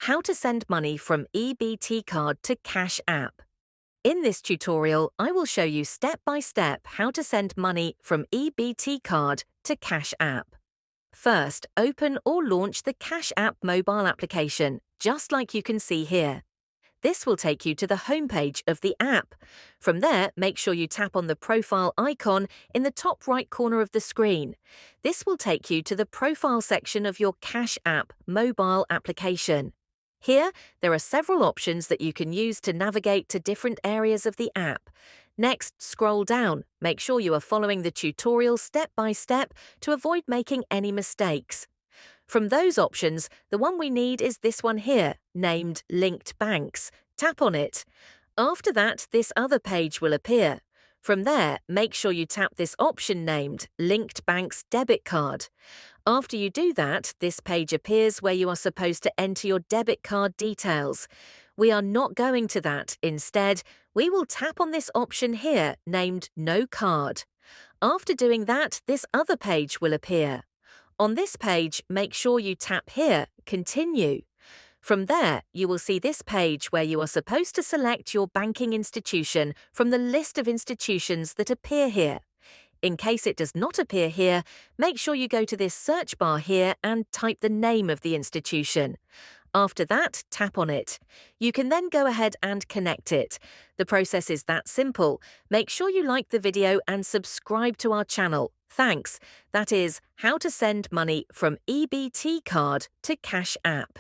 how to send money from EBT card to Cash app. In this tutorial, I will show you step by step how to send money from EBT card to Cash app. First, open or launch the Cash app mobile application, just like you can see here. This will take you to the homepage of the app. From there, make sure you tap on the profile icon in the top right corner of the screen. This will take you to the profile section of your Cash app mobile application. Here, there are several options that you can use to navigate to different areas of the app. Next, scroll down. Make sure you are following the tutorial step by step to avoid making any mistakes. From those options, the one we need is this one here, named Linked Banks. Tap on it. After that, this other page will appear. From there, make sure you tap this option named Linked Banks Debit Card. After you do that, this page appears where you are supposed to enter your debit card details. We are not going to that. Instead, we will tap on this option here named No Card. After doing that, this other page will appear. On this page, make sure you tap here, Continue. From there, you will see this page where you are supposed to select your banking institution from the list of institutions that appear here. In case it does not appear here, make sure you go to this search bar here and type the name of the institution. After that, tap on it. You can then go ahead and connect it. The process is that simple. Make sure you like the video and subscribe to our channel. Thanks. That is how to send money from EBT card to Cash app.